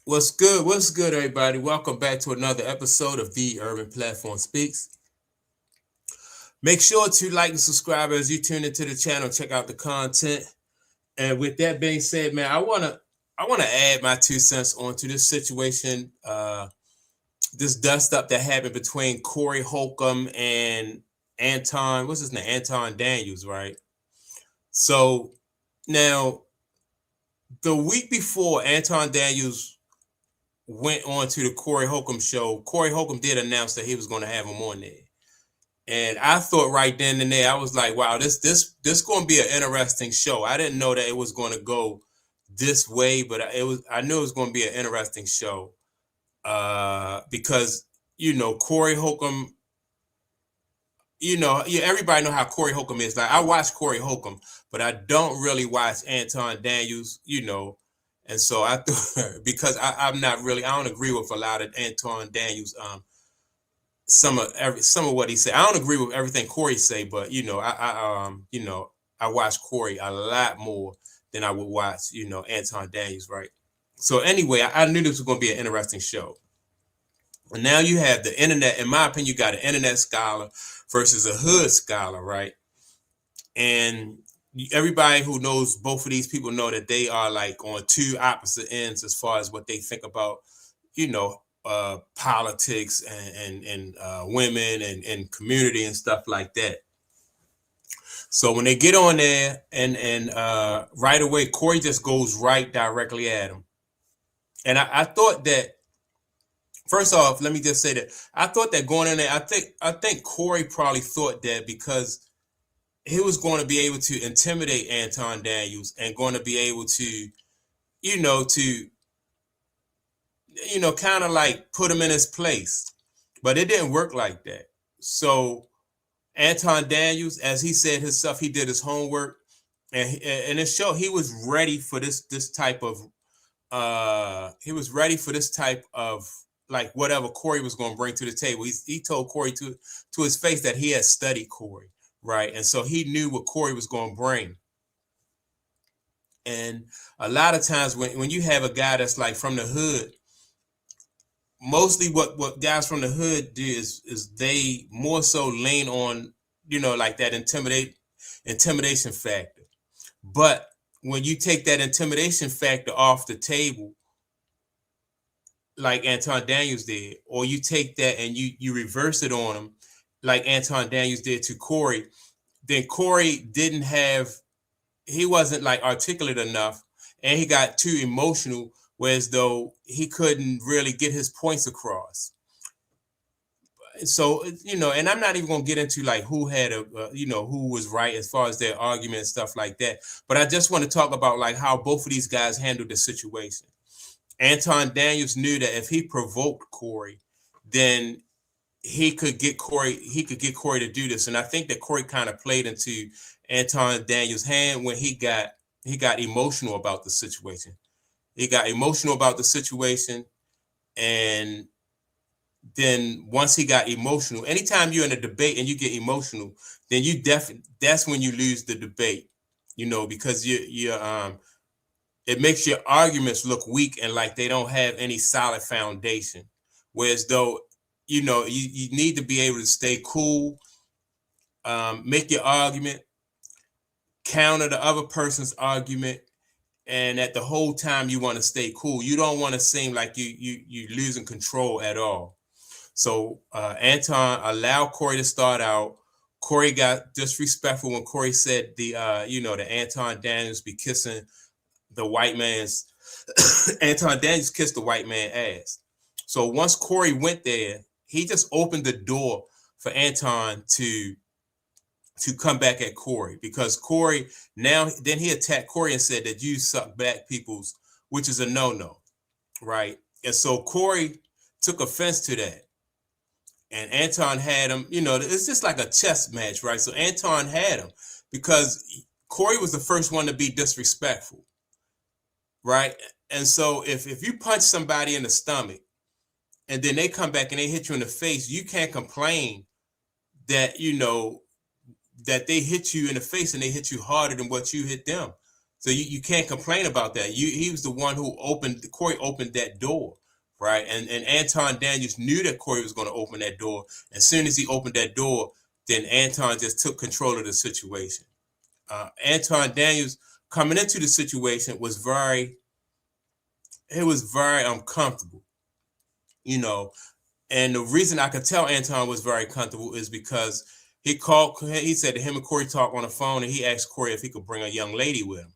What's good? What's good, everybody? Welcome back to another episode of The Urban Platform Speaks. Make sure to like and subscribe as you tune into the channel. Check out the content. And with that being said, man, I wanna add my 2 cents onto this situation. This dust up that happened between Corey Holcomb and Anton. What's his name? Anton Daniels, right? So now the week before Anton Daniels went on to the Corey Holcomb show, Corey Holcomb did announce that he was going to have him on there. And I thought right then and there, I was like, wow, this going to be an interesting show. I didn't know that it was going to go this way, but I knew it was going to be an interesting show. Because Corey Holcomb, everybody know how Corey Holcomb is. Like I watch Corey Holcomb, but I don't really watch Anton Daniels, and so I thought because I'm not really I don't agree with a lot of Anton Daniels some of what he said. I don't agree with everything Corey say, but I watch Corey a lot more than I would watch Anton Daniels, right? So anyway, I knew this was going to be an interesting show. And now you have the internet. In my opinion, you got an internet scholar versus a hood scholar, right? And everybody who knows both of these people know that they are like on two opposite ends as far as what they think about, politics and women and community and stuff like that. So when they get on there and right away, Corey just goes right directly at him. And I thought that first off, let me just say that I thought that going in there, I think Corey probably thought that because he was going to be able to intimidate Anton Daniels and going to be able to, you know, to kind of like put him in his place. But it didn't work like that. So Anton Daniels, as he said himself, he did his homework, and it showed he was ready for this type of he was ready for this type of like whatever Corey was going to bring to the table. He told Corey to his face that he had studied Corey, right, and so he knew what Corey was going to bring. And a lot of times when you have a guy that's like from the hood, mostly what guys from the hood do is they more so lean on like that intimidation factor. But when you take that intimidation factor off the table, like Anton Daniels did, or you take that and you reverse it on him, like Anton Daniels did to Corey, then Corey he wasn't like articulate enough, and he got too emotional, whereas though he couldn't really get his points across. So and I'm not even gonna get into like who had who was right as far as their argument and stuff like that. But I just want to talk about like how both of these guys handled the situation. Anton Daniels knew that if he provoked Corey, then he could get Corey to do this. And I think that Corey kind of played into Anton Daniels' hand when he got emotional about the situation. He got emotional about the situation, and then once he got emotional, anytime you're in a debate and you get emotional, then that's when you lose the debate, because it makes your arguments look weak and like they don't have any solid foundation. Whereas though, you need to be able to stay cool, make your argument, counter the other person's argument, and at the whole time you want to stay cool. You don't want to seem like you losing control at all. So Anton allowed Corey to start out. Corey got disrespectful when Corey said the Anton Daniels be kissing the white man's Anton Daniels kissed the white man ass. So once Corey went there, he just opened the door for Anton to come back at Corey, because Corey then he attacked Corey and said that you suck black people's, which is a no-no, right? And so Corey took offense to that. And Anton had him, it's just like a chess match, right? So Anton had him because Corey was the first one to be disrespectful, right? And so if you punch somebody in the stomach and then they come back and they hit you in the face, you can't complain that, that they hit you in the face and they hit you harder than what you hit them. So you can't complain about that. He was the one who Corey opened that door, right? And Anton Daniels knew that Corey was going to open that door. As soon as he opened that door, then Anton just took control of the situation. Anton Daniels coming into the situation was very uncomfortable, you know. And the reason I could tell Anton was very comfortable is because he said that him and Corey talked on the phone, and he asked Corey if he could bring a young lady with him.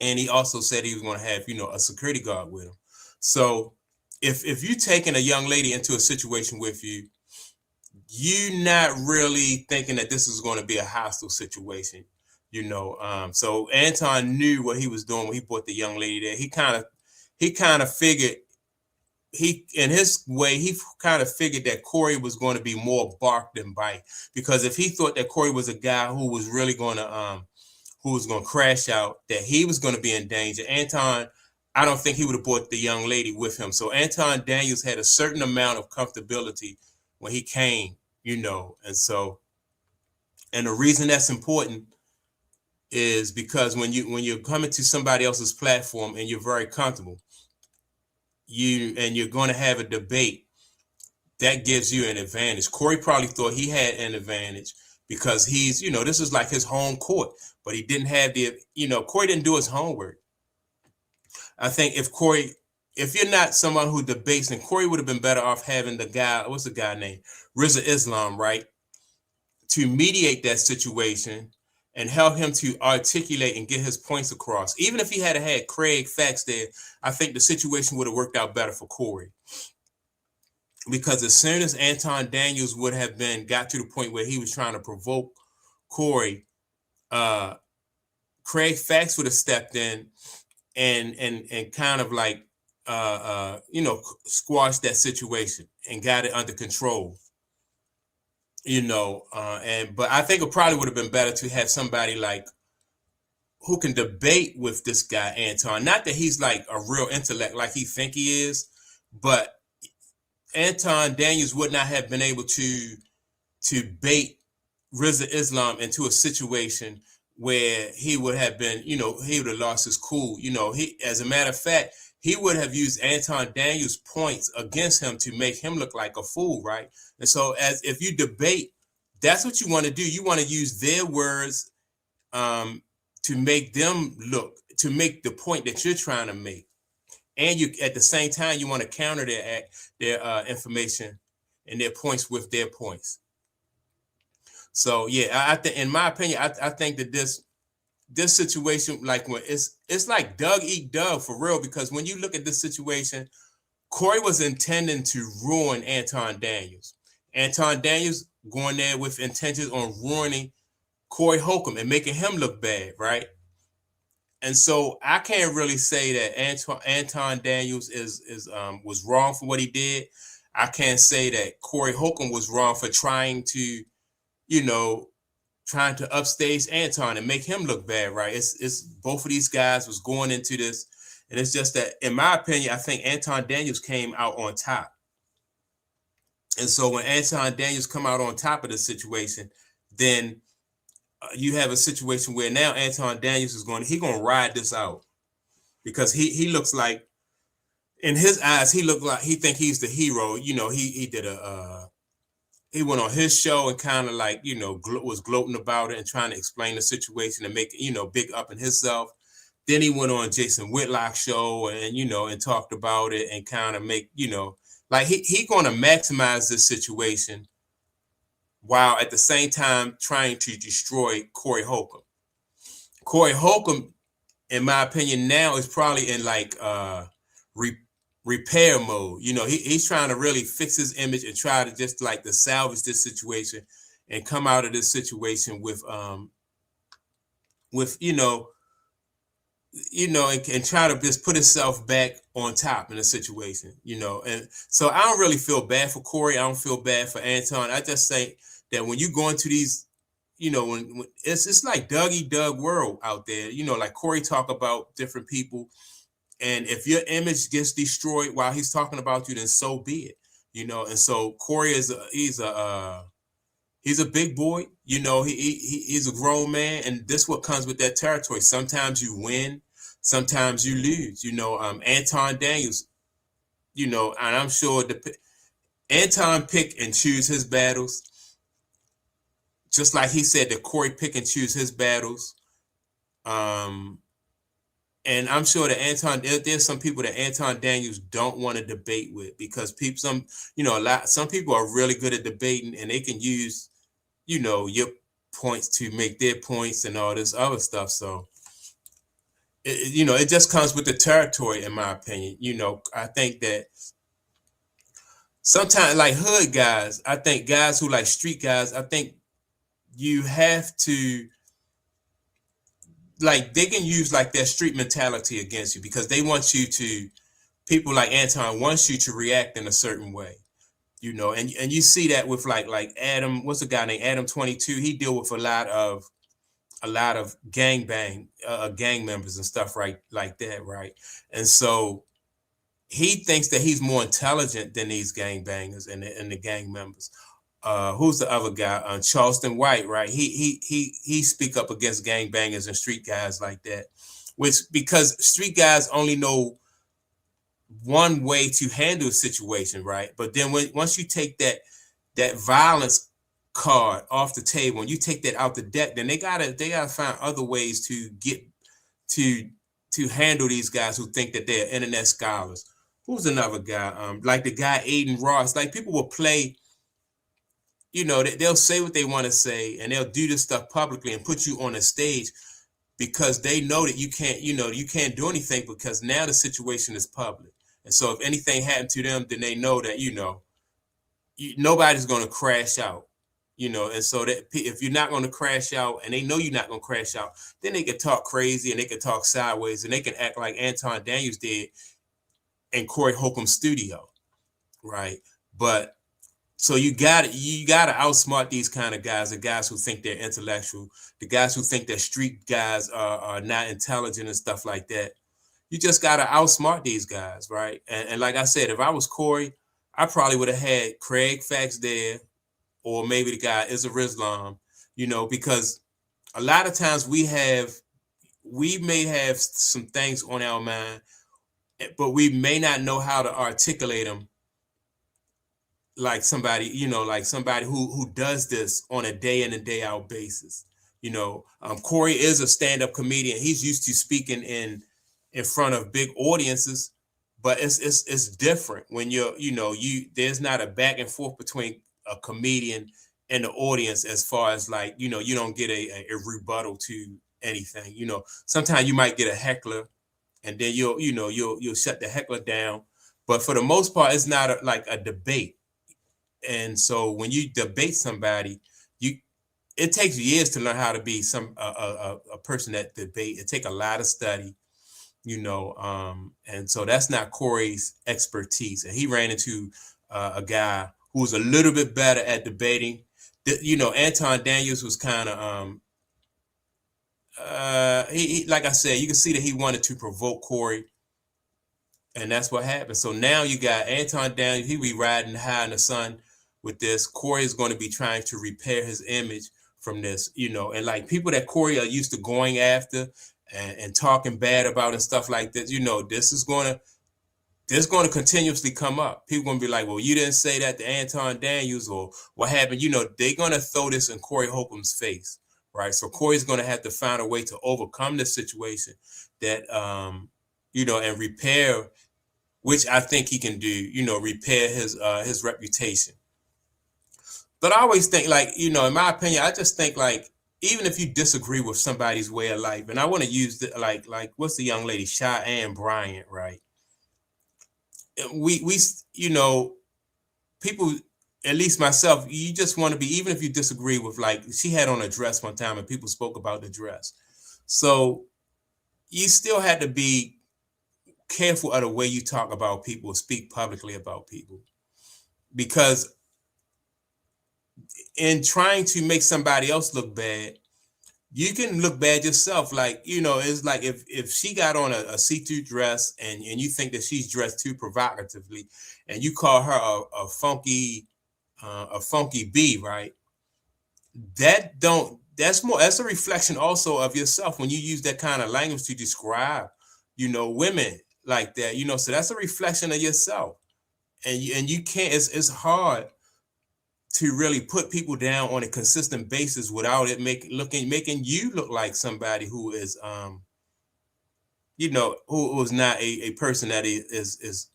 And he also said he was going to have, a security guard with him. So if you're taking a young lady into a situation with you, you're not really thinking that this is going to be a hostile situation, So Anton knew what he was doing when he brought the young lady there. He kind of figured in his way, he kind of figured that Corey was going to be more bark than bite, because if he thought that Corey was a guy who was really going to crash out, that he was going to be in danger, Anton, I don't think he would have brought the young lady with him. So Anton Daniels had a certain amount of comfortability when he came, and the reason that's important is because when you're coming to somebody else's platform and you're very comfortable, you're going to have a debate, that gives you an advantage. Corey probably thought he had an advantage because he's, this is like his home court, but he didn't have Corey didn't do his homework. I think if you're not someone who debates, then Corey would have been better off having the guy, what's the guy named? Rizza Islam, right? To mediate that situation and help him to articulate and get his points across. Even if he had Craig Fax there, I think the situation would have worked out better for Corey. Because as soon as Anton Daniels would have got to the point where he was trying to provoke Corey, Craig Fax would have stepped in and kind of like squashed that situation and got it under control. But I think it probably would have been better to have somebody like who can debate with this guy Anton. Not that he's like a real intellect like he think he is, but Anton Daniels would not have been able to bait Rizza Islam into a situation where he would have been, he would have lost his cool. As a matter of fact, he would have used Anton Daniels' points against him to make him look like a fool, right? And so if you debate, that's what you want to do. You want to use their words to make them look, to make the point that you're trying to make. And you, at the same time, you want to counter their information and their points with their points. So yeah, I think, in my opinion, I think that this situation, like when it's like Doug eat Doug for real, because when you look at this situation, Corey was intending to ruin Anton Daniels. Anton Daniels going there with intentions on ruining Corey Holcomb and making him look bad, right? And so I can't really say that Anton Daniels was wrong for what he did. I can't say that Corey Holcomb was wrong for trying to upstage Anton and make him look bad, right? It's both of these guys was going into this, and it's just that, in my opinion, I think Anton Daniels came out on top. And so when Anton Daniels come out on top of the situation, then you have a situation where now Anton Daniels is going to ride this out, because he looks like, in his eyes, he looked like he think he's the hero. He did he went on his show and kind of like, was gloating about it and trying to explain the situation and make, big up in himself. Then he went on Jason Whitlock's show and, and talked about it and kind of make, like he going to maximize this situation while at the same time trying to destroy Corey Holcomb. Corey Holcomb, in my opinion, now is probably in like repair mode. He's trying to really fix his image and try to just like to salvage this situation and come out of this situation with and try to just put himself back on top in the situation, and so I don't really feel bad for Corey. I don't feel bad for Anton. I just say that when you go into these, when it's like Doug eat Doug world out there, like Corey talk about different people. And if your image gets destroyed while he's talking about you, then so be it, And so Corey he's He's a big boy. He's a grown man, and this what comes with that territory. Sometimes you win, sometimes you lose. Anton Daniels. And I'm sure Anton pick and choose his battles, just like he said that Corey pick and choose his battles. And I'm sure that there's some people that Anton Daniels don't want to debate with, because some people are really good at debating, and they can use, your points to make their points and all this other stuff. So, it just comes with the territory, in my opinion. I think that sometimes, like hood guys, I think guys who like street guys, I think you have to, like, they can use like their street mentality against you, because they want you to, people like Anton wants you to react in a certain way, and you see that with like Adam, what's the guy named Adam 22? He deal with a lot of gang members and stuff, right, like that, right? And so he thinks that he's more intelligent than these gang bangers and the gang members. Who's the other guy? Charleston White, right? He speak up against gang bangers and street guys like that, which, because street guys only know one way to handle a situation, right? But then once you take that violence card off the table and you take that out the deck, then they gotta find other ways to get to handle these guys who think that they're internet scholars. Who's another guy? Like the guy Aiden Ross. Like, people will play. They'll say what they want to say, and they'll do this stuff publicly and put you on a stage, because they know that you can't do anything, because now the situation is public. And so if anything happened to them, then they know that, nobody's going to crash out, and so that if you're not going to crash out, and they know you're not going to crash out, then they can talk crazy and they can talk sideways, and they can act like Anton Daniels did in Corey Holcomb's studio, right? But so you gotta outsmart these kind of guys, the guys who think they're intellectual, the guys who think that street guys are not intelligent and stuff like that. You just gotta outsmart these guys, right? And like I said, if I was Corey, I probably would have had Craig Fax there, or maybe the guy Izzer Islam, because a lot of times we may have some things on our mind, but we may not know how to articulate them like somebody, who does this on a day in and day out basis. Corey is a stand-up comedian. He's used to speaking in front of big audiences, but it's different when there's not a back and forth between a comedian and the audience, as far as like, you don't get a rebuttal to anything. Sometimes you might get a heckler, and then you'll shut the heckler down. But for the most part, it's not like a debate. And so when you debate somebody, it takes years to learn how to be a person that debate. It takes a lot of study, and so that's not Corey's expertise. And he ran into a guy who was a little bit better at debating. Anton Daniels was kind of he like I said, you can see that he wanted to provoke Corey. And that's what happened. So now you got Anton Daniels. He be riding high in the sun with this. Corey is going to be trying to repair his image from this, and like people that Corey are used to going after and talking bad about and stuff like this, this is going to continuously come up. People going to be like, well, you didn't say that to Anton Daniels, or what happened? They're going to throw this in Corey Holcomb's face, right? So Corey's going to have to find a way to overcome this situation that, and repair, which I think he can do, repair his reputation. But I always think, like, in my opinion, I just think, like, even if you disagree with somebody's way of life, and I want to use like what's the young lady, Cheyenne Bryant, right? We people, at least myself, you just want to be, even if you disagree with, like, she had on a dress one time and people spoke about the dress. So you still had to be careful of the way you talk about people, speak publicly about people, because in trying to make somebody else look bad, you can look bad yourself. Like, it's like if she got on a see-through dress and you think that she's dressed too provocatively, and you call her a funky bee, right? that's a reflection also of yourself when you use that kind of language to describe, women like that, so that's a reflection of yourself. And you can't, it's hard to really put people down on a consistent basis without it making you look like somebody who is who is not a person that is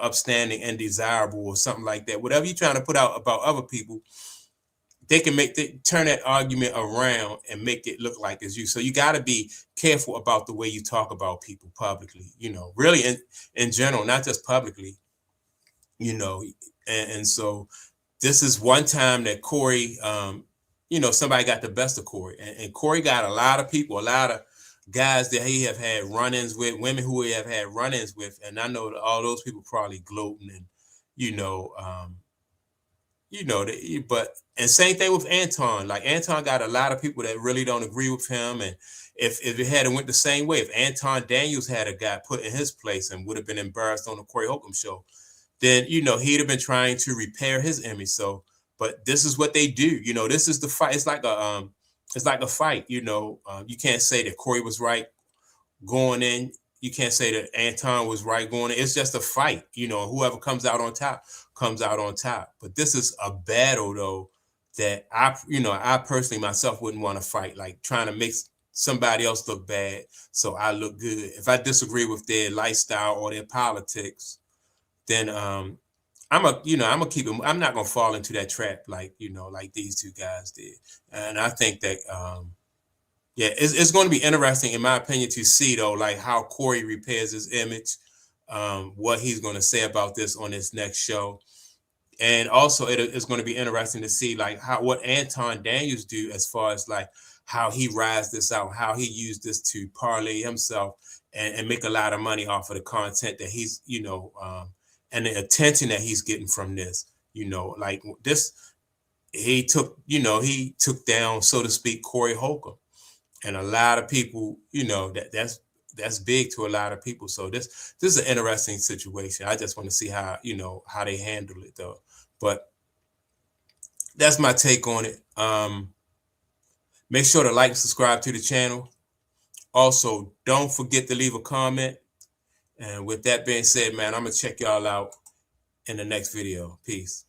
upstanding and desirable or something like that. Whatever you're trying to put out about other people, they turn that argument around and make it look like it's you. So you got to be careful about the way you talk about people publicly, really in general, not just publicly, you know. And so this is one time that Corey, somebody got the best of Corey, and Corey got a lot of people, a lot of guys that he have had run-ins with, women who he have had run-ins with, and I know that all those people probably gloating and you know, um, but and same thing with Anton. Like Anton got a lot of people that really don't agree with him, and if it had went the same way, if Anton Daniels had a guy put in his place and would have been embarrassed on the Corey Holcomb show, then he'd have been trying to repair his image. So, but this is what they do. This is the fight. It's like a fight. You can't say that Corey was right going in. You can't say that Anton was right going in. It's just a fight. Whoever comes out on top. But this is a battle though that I personally myself wouldn't want to fight. Like trying to make somebody else look bad so I look good. If I disagree with their lifestyle or their politics, then I'm gonna keep it. I'm not gonna fall into that trap like like these two guys did. And I think that yeah, it's going to be interesting in my opinion to see though like how Corey repairs his image, what he's going to say about this on his next show, and also it's going to be interesting to see like what Anton Daniels do as far as like how he rides this out, how he used this to parlay himself and make a lot of money off of the content that he's and the attention that he's getting from this, like this, he took down, so to speak, Corey Holcomb, and a lot of people, that's big to a lot of people. So this is an interesting situation. I just want to see how they handle it though. But that's my take on it. Make sure to like and subscribe to the channel. Also, don't forget to leave a comment. And with that being said, man, I'm gonna check y'all out in the next video. Peace.